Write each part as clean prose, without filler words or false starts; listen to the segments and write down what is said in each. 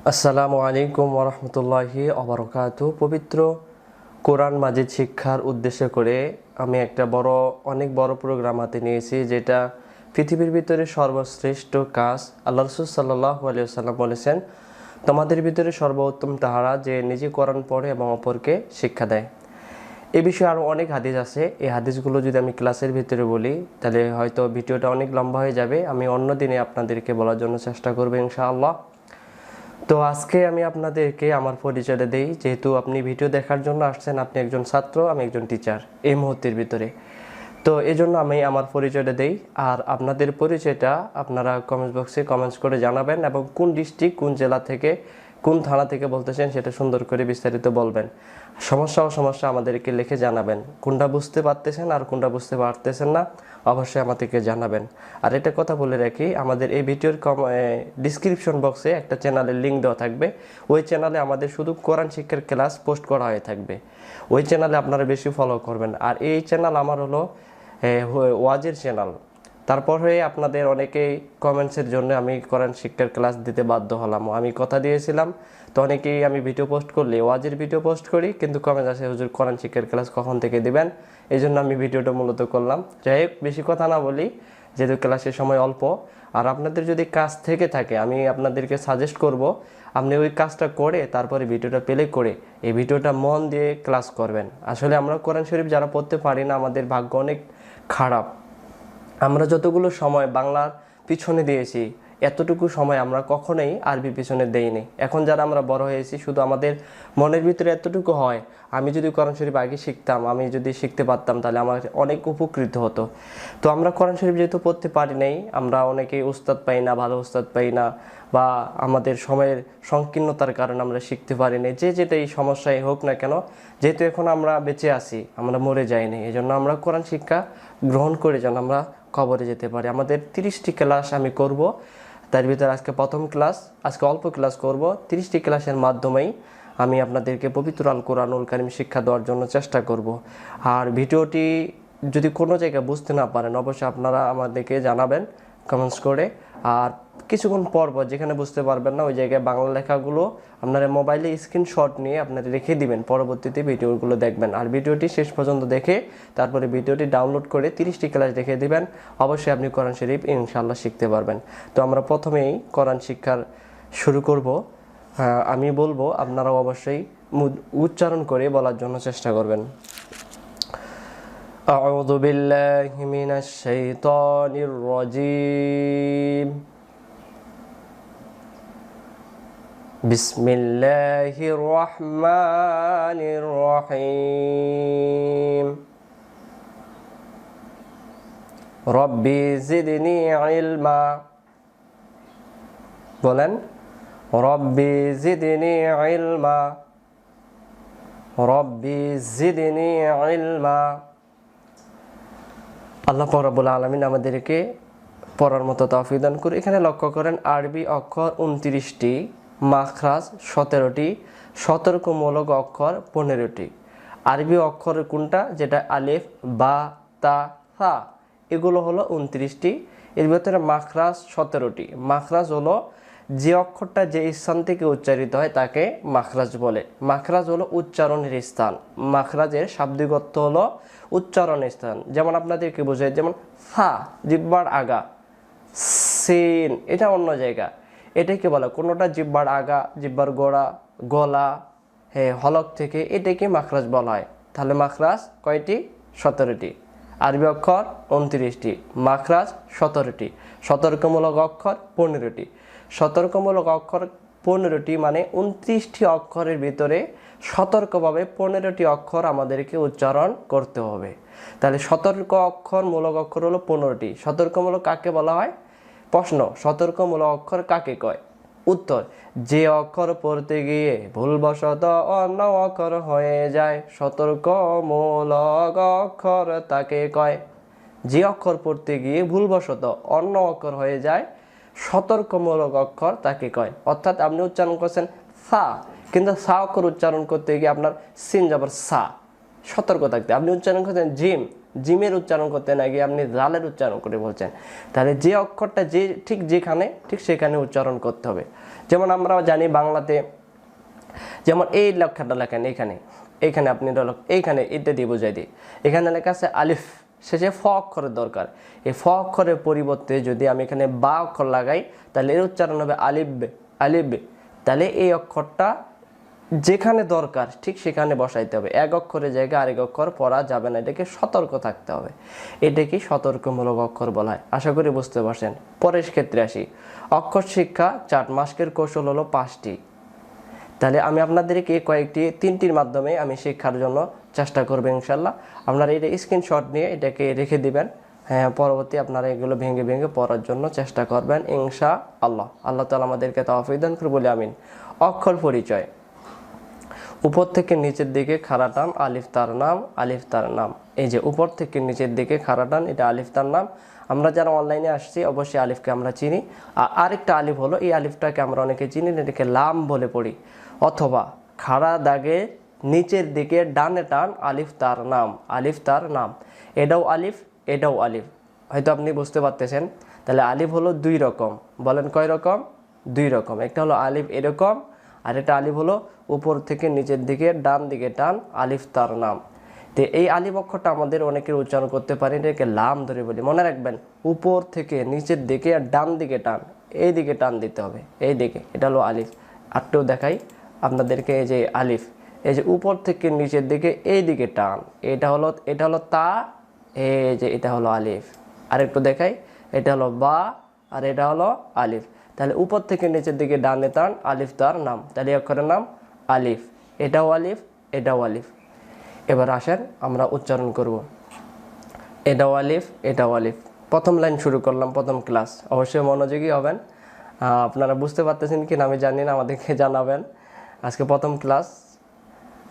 আসসালামু আলাইকুম ওরহমতুল্লাহি অবরকাতু। পবিত্র কোরআন মাজিদ শিক্ষার উদ্দেশ্য করে আমি একটা অনেক বড় প্রোগ্রাম হাতে নিয়েছি, যেটা পৃথিবীর ভিতরে সর্বশ্রেষ্ঠ কাজ। আল্লাহ রাসূল সাল্লাল্লাহু আলাইহি ওয়াসাল্লাম বলেছেন, তোমাদের ভিতরে সর্বোত্তম তাহারা যে নিজে কোরআন পড়ে এবং অপরকে শিক্ষা দেয়। এ বিষয়ে আরও অনেক হাদিস আছে। এই হাদিসগুলো যদি আমি ক্লাসের ভিতরে বলি তাহলে হয়তো ভিডিওটা অনেক লম্বা হয়ে যাবে। আমি অন্য দিনে আপনাদেরকে বলার জন্য চেষ্টা করবো ইনশাআল্লাহ। তো আজকে আমি আপনাদেরকে আমার পরিচয়টা দেই, যেহেতু আপনি ভিডিও দেখার জন্য আসছেন। আপনি একজন ছাত্র, আমি একজন টিচার এই মুহূর্তের ভিতরে। তো এই জন্য আমি আমার পরিচয়টা দেই, আর আপনাদের পরিচয়টা আপনারা কমেন্টস বক্সে কমেন্টস করে জানাবেন, এবং কোন ডিস্ট্রিক্ট, কোন জেলা থেকে, কোন থানা থেকে বলতেছেন সেটা সুন্দর করে বিস্তারিত বলবেন। সমস্যা আমাদেরকে লিখে জানাবেন, কোনটা বুঝতে পারতেছেন আর কোনটা বুঝতে পারতেছেন না অবশ্যই আমাদেরকে জানাবেন। আর এটা কথা বলে রাখি, আমাদের এই ভিডিওর ডিসক্রিপশন বক্সে একটা চ্যানেলের লিঙ্ক দেওয়া থাকবে। ওই চ্যানেলে আমাদের শুধু কোরআন শিক্ষার ক্লাস পোস্ট করা হয়ে থাকবে। ওই চ্যানেলে আপনারা বেশি ফলো করবেন। আর এই চ্যানেল আমার হলো ওয়াজের চ্যানেল। তারপর হয়ে আপনাদের অনেকেই কমেন্টসের জন্য আমি কোরআন শিক্ষার ক্লাস দিতে বাধ্য হলাম। আমি কথা দিয়েছিলাম, তো অনেকেই আমি ভিডিও পোস্ট করলে ওয়াজের ভিডিও পোস্ট করি, কিন্তু কমেন্ট আসে হুজুর কোরআন শিক্ষার ক্লাস কখন থেকে দিবেন। এই জন্য আমি ভিডিওটা মূলত করলাম। যাই হোক, বেশি কথা না বলি, যেহেতু ক্লাসের সময় অল্প। আর আপনাদের যদি কাজ থেকে থাকে, আমি আপনাদেরকে সাজেস্ট করব আপনি ওই কাজটা করে তারপরে ভিডিওটা প্লে করে এই ভিডিওটা মন দিয়ে ক্লাস করবেন। আসলে আমরা কোরআন শরীফ যারা পড়তে পারি না, আমাদের ভাগ্য অনেক খারাপ। আমরা যতগুলো সময় বাংলার পিছনে দিয়েছি, এতটুকু সময় আমরা কখনোই আরবি পিছনে দেইনি। এখন যারা আমরা বড় হয়েছি, শুধু আমাদের মনের ভিতরে এতটুকু হয়, আমি যদি কোরআন শরীফ আগে শিখতাম, আমি যদি শিখতে পারতাম, তাহলে আমার অনেক উপকৃত হতো। তো আমরা কোরআন শরীফ যেহেতু পড়তে পারি নাই, আমরা অনেকেই উস্তাদ পাই না, ভালো উস্তাদ পাই না, বা আমাদের সময়ের সংকীর্ণতার কারণে আমরা শিখতে পারি না। যেটাই সমস্যাই হোক না কেন, যেহেতু এখন আমরা বেঁচে আছি, আমরা মরে যাইনি, এই জন্য আমরা কোরআন শিক্ষা গ্রহণ করে যেন আমরা কবরে যেতে পারি। আমাদের 30টি ক্লাস আমি করব, তার ভিতরে আজকে প্রথম ক্লাস। আজকে অল্প ক্লাস করব। 30টি ক্লাসের মাধ্যমেই আমি আপনাদেরকে পবিত্র আল কোরআনুল কারীম শিক্ষা দেওয়ার জন্য চেষ্টা করব। আর ভিডিওটি যদি কোনো জায়গায় বুঝতে না পারেন, অবশ্যই আপনারা আমাদেরকে জানাবেন কমেন্টস করে। আর কিছুক্ষণ পর যেখানে বুঝতে পারবেন না, ওই জায়গায় বাংলা লেখাগুলো আপনারা মোবাইলে স্ক্রিনশট নিয়ে আপনারা রেখে দিবেন, পরবর্তীতে ভিডিওগুলো দেখবেন। আর ভিডিওটি শেষ পর্যন্ত দেখে তারপরে ভিডিওটি ডাউনলোড করে 30টি ক্লাস দেখে দিবেন। অবশ্যই আপনি কোরআন শরীফ ইনশাআল্লাহ শিখতে পারবেন। তো আমরা প্রথমেই কোরআন শিক্ষার শুরু করব। আমি বলবো, আপনারাও অবশ্যই উচ্চারণ করে বলার জন্য চেষ্টা করবেন। আউযু বিল্লাহি মিনাশ শাইতানির রাজীম। বিসমিল্লাহির রহমানির রহিম। রব্বি জিদনি ইলমা। বলেন, রব্বি জিদনি ইলমা, রব্বি জিদনি ইলমা। আল্লাহ রাব্বুল আলামিন আমাদেরকে পড়ার মতো তৌফিক দান করুন। এখানে লক্ষ্য করেন, আরবি অক্ষর 29টি, মাখরাজ 17টি, সতর্কমূলক অক্ষর 15টি। আরবি অক্ষর কোনটা? যেটা আলিফ, বা, তা, সা, এগুলো হলো 29টি। এর ভিতরে মাখরাজ 17টি। মাখরাজ হলো যে অক্ষরটা যে স্থান থেকে উচ্চারিত হয় তাকে মাখরাজ বলে। মাখরাজ হলো উচ্চারণের স্থান। মাখরাজের শাব্দিক অর্থ হলো উচ্চারণের স্থান। যেমন আপনাদেরকে বোঝায়, যেমন সা জিহ্বার আগা, সিন এটা অন্য জায়গা, এটাকে বলা কোনোটা জিহ্বার আগা, জিহ্বার গোড়া, গলা, হলক থেকে, এটাকে মাখরাজ বলা হয়। তাহলে মাখরাজ কয়টি? 17টি। আরবি অক্ষর 29টি, মাখরাজ 17টি, সতর্কমূলক অক্ষর 15টি। সতর্কমূলক অক্ষর 15টি, মানে 29টি অক্ষরের ভিতরে সতর্কভাবে 15টি অক্ষর আমাদেরকে উচ্চারণ করতে হবে। তাহলে সতর্ক অক্ষর, মূলক অক্ষর হলো 15টি। সতর্কমূলক কাকে বলা হয়? প্রশ্ন, সতর্কমূলক অক্ষর কাকে কয়? উত্তর, যে অক্ষর পড়তে গিয়ে ভুলবশত অন্য অক্ষর হয়ে যায়, সতর্কমূলক অক্ষর তাকে কয়। যে অক্ষর পড়তে গিয়ে ভুলবশত অন্য অক্ষর হয়ে যায়, সতর্কমূলক অক্ষর তাকে কয়। অর্থাৎ আপনি উচ্চারণ করছেন সা, কিন্তু সা অক্ষর উচ্চারণ করতে গিয়ে আপনার সিন জবর সা, সতর্ক থাকতে। আপনি উচ্চারণ করছেন জিম, জিমের উচ্চারণ করতে না গিয়ে আপনি জালের উচ্চারণ করে বলছেন। তাহলে যে অক্ষরটা ঠিক যেখানে ঠিক সেখানে উচ্চারণ করতে হবে। যেমন আমরা জানি বাংলাতে, যেমন এই লেখাটা লেখেন এইখানে আপনি এইখানে এটা দিয়ে বোঝাই দিই, এখানে লেখা আছে আলিফ, শেষে ফ অক্ষরের দরকার। এই ফ অক্ষরের পরিবর্তে যদি আমি এখানে বা অক্ষর লাগাই তাহলে এর উচ্চারণ হবে আলিফ। তাহলে এই অক্ষরটা যেখানে দরকার ঠিক সেখানে বসাইতে হবে, এক অক্ষরের জায়গায় আরেক অক্ষর পড়া যাবে না, এটাকে সতর্ক থাকতে হবে। এটাকে সতর্কমূলক অক্ষর বলা হয়। আশা করি বুঝতে পারছেন। পরের ক্ষেত্রে আসি, অক্ষর শিক্ষা 4 মাসের কৌশল হলো 5টি। তাহলে আমি আপনাদেরকে তিনটির মাধ্যমে আমি শিক্ষার জন্য চেষ্টা করবো ইনশাল্লাহ। আপনারা এটা স্ক্রিনশট নিয়ে এটাকে রেখে দিবেন, হ্যাঁ পরবর্তী আপনারা এগুলো ভেঙে ভেঙে পড়ার জন্য চেষ্টা করবেন ইনশাআল্লাহ। আল্লাহ তাআলা আমাদেরকে তৌফিক দান করুন বলে আমিন। অক্ষর পরিচয়, উপর থেকে নিচের দিকে খাড়া টান, আলিফ তার নাম, আলিফ তার নাম। এই যে উপর থেকে নিচের দিকে খাড়া টান, এটা আলিফ তার নাম। আমরা যারা অনলাইনে আসছি অবশ্যই আলিফকে আমরা চিনি। আরেকটা আলিফ হলো, এই আলিফটাকে আমরা অনেকে চিনি, এটাকে লাম বলে পড়ি। অথবা খাড়া দাগে নিচের দিকে ডানে টান, আলিফ তার নাম, আলিফ তার নাম। এটাও আলিফ, এটাও আলিফ। হয়তো আপনি বুঝতে পারতেছেন। তাহলে আলিফ হলো 2 রকম। বলেন কয় রকম? 2 রকম। একটা হলো আলিফ এরকম, আর একটা আলিফ হলো উপর থেকে নিচের দিকে ডান দিকে টান, আলিফ তার নাম। তো এই আলিফ অক্ষরটা আমাদের অনেকের উচ্চারণ করতে পারি, এটাকে লাম ধরে বলি। মনে রাখবেন, উপর থেকে নিচের দিকে আর ডান দিকে টান, এই দিকে টান দিতে হবে, এই দিকে। এটা হলো আলিফ। আরটাও দেখাই আপনাদেরকে। এই যে আলিফ, এই যে উপর থেকে নিচের দিকে এই দিকে টান, এটা হলো তা, এই যে এটা হলো আলিফ। আরেকটু দেখাই, এটা হলো বা, আর এটা হলো আলিফ। তাহলে উপর থেকে নিচের দিকে ডানে টান, আলিফ তার নাম। তাহলে অক্ষরের নাম আলিফ। এটাও আলিফ, এটাও আলিফ। এবার আসেন আমরা উচ্চারণ করব। এটাও আলিফ, এটাও আলিফ। প্রথম লাইন শুরু করলাম, প্রথম ক্লাস। অবশ্যই মনোযোগী হবেন। আপনারা বুঝতে পারতেছেন কিনা আমি জানি না, আমাদেরকে জানাবেন। আজকে প্রথম ক্লাস।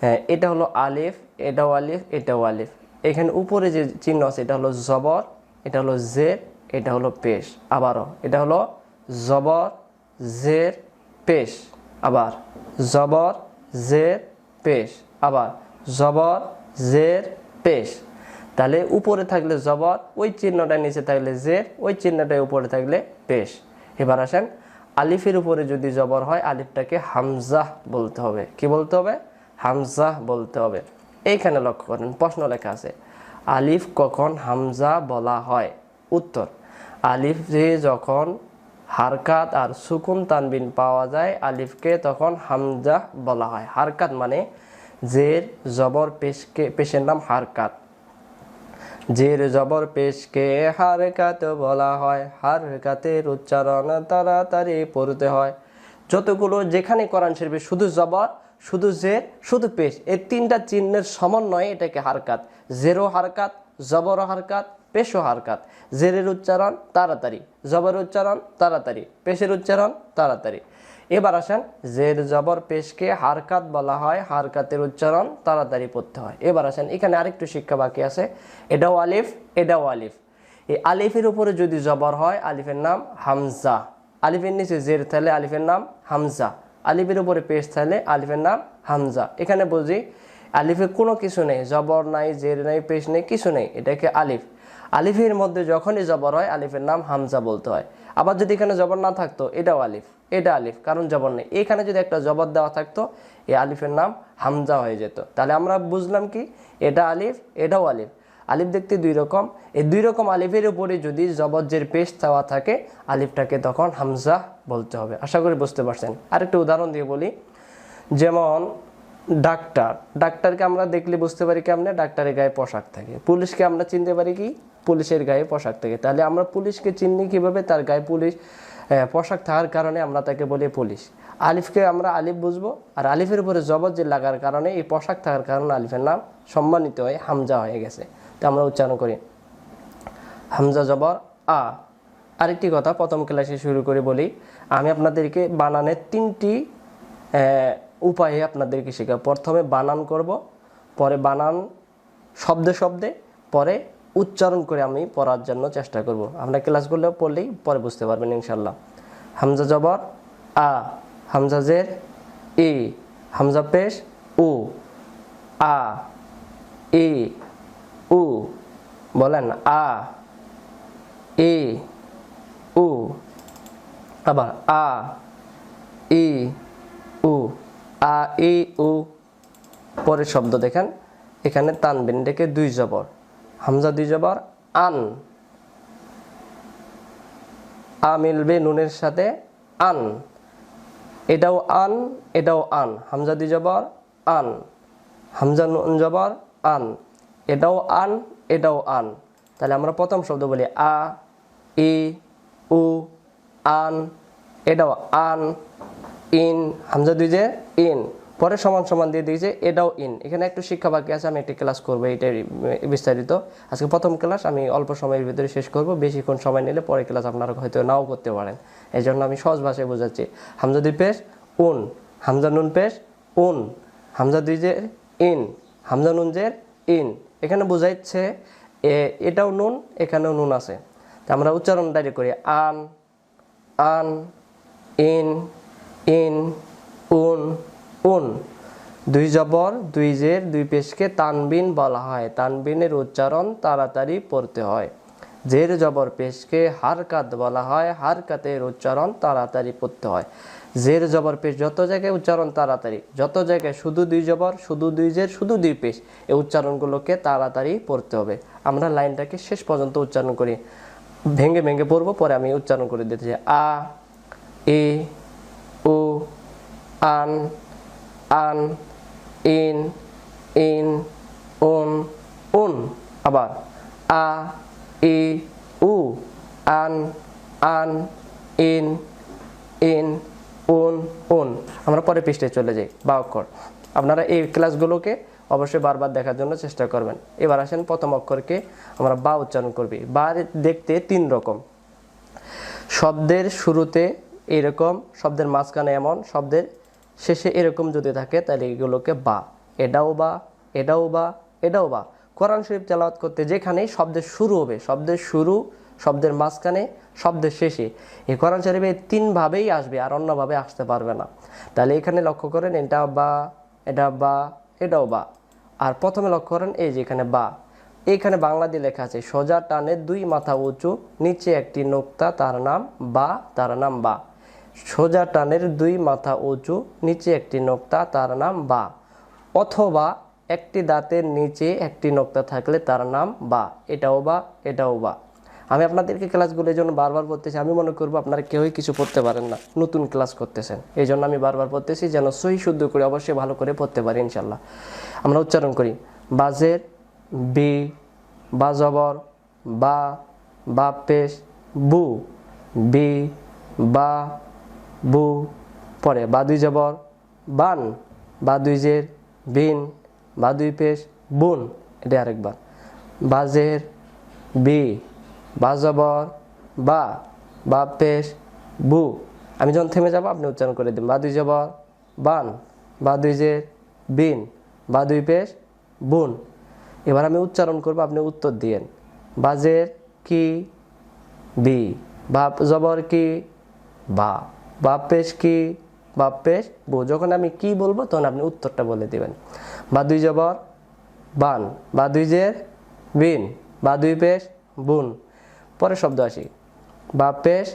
হ্যাঁ, এটা হলো আলিফ, এটাও আলিফ, এটাও আলিফ। এখানে উপরে যে চিহ্ন আছে এটা হলো জবর, এটা হলো জের, এটা হলো পেশ। আবারও এটা হলো জবর, জের, পেশ। আবার জবর, জের, পেশ। আবার জবর, জের, পেশ। তাহলে উপরে থাকলে জবর, ওই চিহ্নটা নিচে থাকলে জের, ওই চিহ্নটাই উপরে থাকলে পেশ। এবার আসেন, আলিফের উপরে যদি জবর হয় আলিফটাকে হামজাহ বলতে হবে। কি বলতে হবে? হামজাহ বলতে হবে। এইখানে লক্ষ্য করেন, প্রশ্ন লেখা আছে, আলিফ কখন হামজা বলা হয়? উত্তর, আলিফ যে যখন হারকাত আর সুকুন তানবিন পাওয়া যায় আলিফকে তখন হামজা বলা হয়। হারকাত মানে জের জবর পেশের নাম হারকাত। জের জবর পেশকে হারকাত বলা হয়। হারকাতের উচ্চারণ তাড়াতাড়ি পড়তে হয়। যতগুলো যেখানে কোরআন শরীফে শুধু জবর, শুধু জের, শুধু পেশ, এই 3টা চিহ্নের সমন্বয়ে এটাকে হারকাত। জেরও হারকাত, জবরও হারকাত, পেশও হারকাত। জেরের উচ্চারণ তাড়াতাড়ি, জবরের উচ্চারণ তাড়াতাড়ি, পেশের উচ্চারণ তাড়াতাড়ি। এবার আসেন, জের জবর পেশকে হারকাত বলা হয়, হারকাতের উচ্চারণ তাড়াতাড়ি পড়তে হয়। এবার আসেন, এখানে আরেকটু শিক্ষা বাকি আছে। এটাও আলিফ, এটাও আলিফ। এই আলিফের উপরে যদি জবর হয় আলিফের নাম হামজা। আলিফের নিচে জের থাকলে আলিফের নাম হামজা। আলিফের উপরে পেশ থাকলে আলিফের নাম হামজা। এখানে বুঝি আলিফে কোনো কিছু নেই, জবর নাই, জের নেই, পেশ নেই, কিছু নেই, এটাকে আলিফ। আলিফের মধ্যে যখনই জবর হয় আলিফের নাম হামজা বলতে হয়। আবার যদি এখানে জবর না থাকতো এটাও আলিফ, এটা আলিফ, কারণ জবর নেই। এখানে যদি একটা জবর দেওয়া থাকতো এই আলিফের নাম হামজা হয়ে যেত। তাহলে আমরা বুঝলাম কি, এটা আলিফ, এটাও আলিফ। আলিফ দেখতে 2 রকম। এই 2 রকম আলিফের উপরে যদি জবর জের পেশ দেওয়া থাকে আলিফটাকে তখন হামজা বলতে হবে। আশা করি বুঝতে পারছেন। আরেকটা উদাহরণ দিয়ে বলি, যেমন ডাক্তার, ডাক্তারকে আমরা দেখলে বুঝতে পারি কেমনে? ডাক্তারের গায়ে পোশাক থাকে। পুলিশকে আমরা চিনতে পারি কি? পুলিশের গায়ে পোশাক থাকে। তাহলে আমরা পুলিশকে চিনি কিভাবে? তার গায়ে পোশাক থাকার কারণে আমরা তাকে বলি পুলিশ। আলিফকে আমরা আলিফ বুঝবো, আর আলিফের উপরে জবর জের লাগার কারণে এই পোশাক থাকার কারণে আলিফের নাম সম্মানিত হয়ে হামজা হয়ে গেছে। তো আমরা উচ্চারণ করি হামজা জবর আ। আরেকটি কথা প্রথম ক্লাসে শুরু করে বলি, আমি আপনাদেরকে বানানের 3টি উপায়ে আপনাদেরকে শেখাবো। প্রথমে বানান করব, পরে বানান শব্দে শব্দে, পরে উচ্চারণ করে আমি পড়ার জন্য চেষ্টা করব। আপনার ক্লাসগুলো পড়লেই পরে বুঝতে পারবেন ইনশাল্লাহ। হামজা জবর আ, হামজা জের ই, হামজা পেশ উ, আ, ই, উ, বলেন আ, ই, উ। আবার আ, ই, উ। আ, ই, উ। পরের শব্দ দেখেন, এখানে তানবিন ডেকে 2 জবর, হামজা 2 জবর, আন। আ মিলবে নুনের সাথে, আন। এটাও আন, এটাও আন, হামজা 2 জবর, আন। হামজা নুন জবর, আন। এটাও আন, এটাও আন। তাহলে আমরা প্রথম শব্দ বলি আ, ই, উ, আন। এটাও আন, ইন, হামজা 2 জের, ইন। পরে সমান সমান দিয়ে দিয়েছে, এটাও ইন। এখানে একটু শিক্ষা বাকি আছে, আমি একটি ক্লাস করবো এটাই বিস্তারিত। আজকে প্রথম ক্লাস, আমি অল্প সময়ের ভিতরে শেষ করব। বেশিক্ষণ সময় নিলে পরে ক্লাস আপনারা হয়তো নাও করতে পারেন, এই জন্য আমি সহজ ভাষায় বোঝাচ্ছি। হামজা 2 পেশ, উন। হামজা নুন পেশ, উন। হামজা 2 জের, ইন। হামজা নুন জের, ইন। এখানে বোঝাচ্ছে এটাও নুন, এখানেও নুন আছে। তা আমরা উচ্চারণ ডাইরেক্ট করি, আন, আন, ইন, ইন, উন, উন। 2 জবর, 2 জের, 2 পেশকে তানবিন বলা হয়। তানবিনের উচ্চারণ তাড়াতাড়ি পড়তে হয়। জের জবর পেশকে হারকাত বলা হয়। হারকাতের উচ্চারণ তাড়াতাড়ি পড়তে হয়। জের জবর পেশ যত জায়গায় উচ্চারণ তাড়াতাড়ি, যত জায়গায় শুধু 2 জবর, শুধু 2 জের, শুধু 2 পেশ, এই উচ্চারণগুলোকে তাড়াতাড়ি পড়তে হবে। আমরা লাইনটাকে শেষ পর্যন্ত উচ্চারণ করি, ভেঙে ভেঙে পড়বো, পরে আমি উচ্চারণ করে দিতে চাই। আ, ই, উ, আন, আন, ইন, ইন, উন, উন। আবার আ, ই, উ, আন, আন, ইন, ইন, উন, উন। আমরা পরে পৃষ্ঠায় চলে যাই, বা অক্ষর। আপনারা এই ক্লাসগুলোকে অবশ্যই বারবার দেখার জন্য চেষ্টা করবেন। এবার আসেন প্রথম অক্ষরকে আমরা বা উচ্চারণ করবি। বা দেখতে 3 রকম। শব্দের শুরুতে এরকম, শব্দের মাঝখানে এমন, শব্দের শেষে এরকম যদি থাকে তাহলে এগুলোকে বা। এটাও বা, এটাও বা, এটাও বা। কোরআন শরীফ তেলাওয়াত করতে যেখানেই শব্দের শুরু হবে, শব্দের শুরু, শব্দের মাঝখানে, শব্দের শেষে, এই কোরআন শরীফে 3 ভাবেই আসবে, আর অন্যভাবে আসতে পারবে না। তাহলে এখানে লক্ষ্য করেন, এটা বা, এটা বা, এটাও বা। আর প্রথমে লক্ষ্য করেন, এই যে এখানে বা, এইখানে বাংলা দিয়ে লেখা আছে, সোজা টানে 2 মাথা উঁচু, নিচে একটি নোক্তা, তার নাম বা, তার নাম বা। সোজা টানের 2 মাথা উঁচু, নিচে একটি নোক্তা, তার নাম বা। অথবা একটি দাঁতের নিচে একটি নোক্তা থাকলে তার নাম বা। এটাও বা, এটাও বা। আমি আপনাদেরকে ক্লাসগুলোর জন্য বারবার পড়তেছি। আমি মনে করবো আপনারা কেউই কিছু পড়তে পারেন না, নতুন ক্লাস করতেছেন, এই জন্য আমি বারবার পড়তেছি, যেন সহি শুদ্ধ করে অবশ্যই ভালো করে পড়তে পারি ইনশাল্লাহ। আমরা উচ্চারণ করি, বাজের, বি, বা জবর, বা, বা পেশ, বু, বি, বা, বু। পরে বা 2 জবর, বান। বা 2 জের, বিন। বা 2 পেশ, বুন। এটা আরেকবার, বাজের, বি, বা জবর, বা, বা পেশ, বু। আমি যখন থেমে যাব আপনি উচ্চারণ করে দিন, বা 2 জবর, বান। বা 2 জের, বিন। বা 2 পেশ, বুন। এবার আমি উচ্চারণ করব, আপনি উত্তর দিয়েন। বাজের কি, বি। বা জবর কি, বা। বা পেশ কি, বা পেশ, বু। যখন আমি কি বলবো তখন আপনি উত্তরটা বলে দিবেন। বা 2 জবর, বান। বা 2 জের, বিন। বা 2 পেশ, বুন। পরে শব্দ আসি, বা পেশ,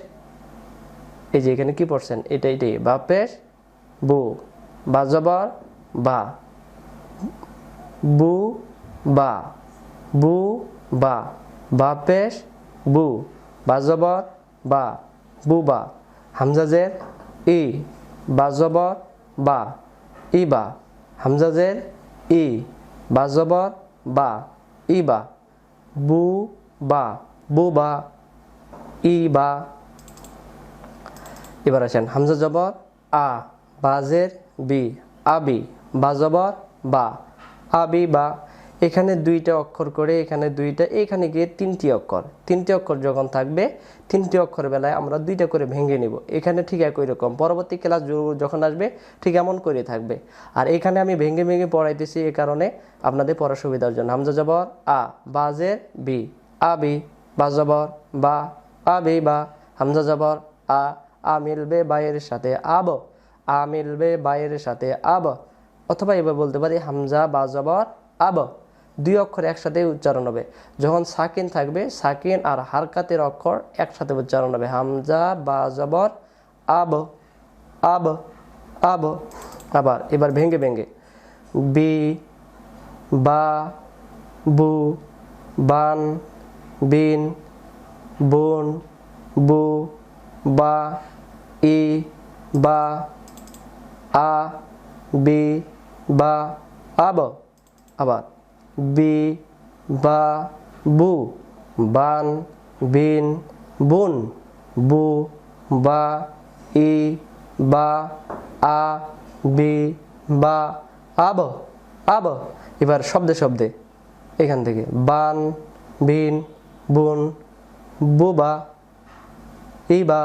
এই যে এখানে কি পড়ছেন, এটাই, বা পেশ, বু। বা জবর, বা, বু, বা, বু, বা। বা পেশ, বু। বা জবর, বা, বু, বা। হামজা জের, ই। বা জবর, বা, ই, বা। হামজা জের, ই। বা জবর, বা, ই, বা। বু, বা, বু, বা, ই, বা। এবার আসেন হামজা জবর, আ। বাজের, বি, আবি। বা জবর, বা, আবি, বা। এখানে 2টা অক্ষর করে, এখানে 2টা, এখানে গিয়ে 3টি অক্ষর। 3টি অক্ষর যখন থাকবে, 3টি অক্ষর বেলায় আমরা 2টা করে ভেঙে নিব। এখানে ঠিক একই রকম, পরবর্তী ক্লাস যখন আসবে ঠিক এমন করে থাকবে। আর এখানে আমি ভেঙে ভেঙে পড়াইতেছি এই কারণে, আপনাদের পড়ার সুবিধার জন্য। হামজা জবর, আ। বাজের, বি, আবি। বা জবর, বা, আবি, বা। হামজা জবর, আ। আ মিলবে বায়ের সাথে, আব। আ মিলবে বায়ের সাথে, আব। অথবা এবার বলতে পারি, হামজা বা জবর, আব। দুই অক্ষর একসাথে উচ্চারণ হবে। যখন সাকিন থাকবে, সাকিন আর হারকাতের অক্ষর একসাথে উচ্চারণ হবে। হামজা বা জবর আব, আব, আব। আবার এবার ভেঙে ভেঙে, বি, বা, বু, বান, বিন, বুন, বু, বা, ই, বা, আ, বি, বা, আব। আবার বি, বা, বু, বান, বিন, বুন, বু, বা, ই, বা, আ, বি, বা, আব, আব। এবার শব্দে শব্দে এখান থেকে বান, বিন, বুন, বুবা, ইবা,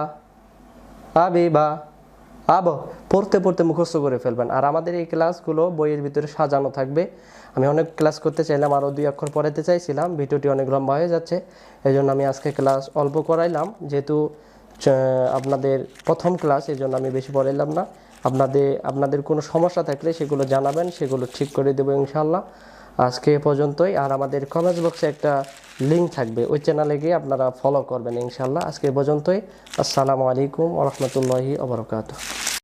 আবিবা, আব। পড়তে পড়তে মুখস্থ করে ফেলবেন। আর আমাদের এই ক্লাসগুলো বইয়ের ভিতরে সাজানো থাকবে। আমি অনেক ক্লাস করতে চাইলাম, আরও 2 অক্ষর পড়াতে চাইছিলাম, ভিডিওটি অনেক লম্বা হয়ে যাচ্ছে, এই জন্য আমি আজকে ক্লাস অল্প করাইলাম। যেহেতু আপনাদের প্রথম ক্লাস, এই জন্য আমি বেশি পড়াইলাম না। আপনাদের কোনো সমস্যা থাকলে সেগুলো জানাবেন, সেগুলো ঠিক করে দেবো ইনশাআল্লাহ। আজকে এ পর্যন্তই। আর আমাদের কমেন্ট বক্সে একটা লিঙ্ক থাকবে, ওই চ্যানেলে গিয়ে আপনারা ফলো করবেন ইনশাআল্লাহ। আজকে এ পর্যন্তই। আসসালামু আলাইকুম ওয়া রাহমাতুল্লাহি ওয়া বারাকাতুহু।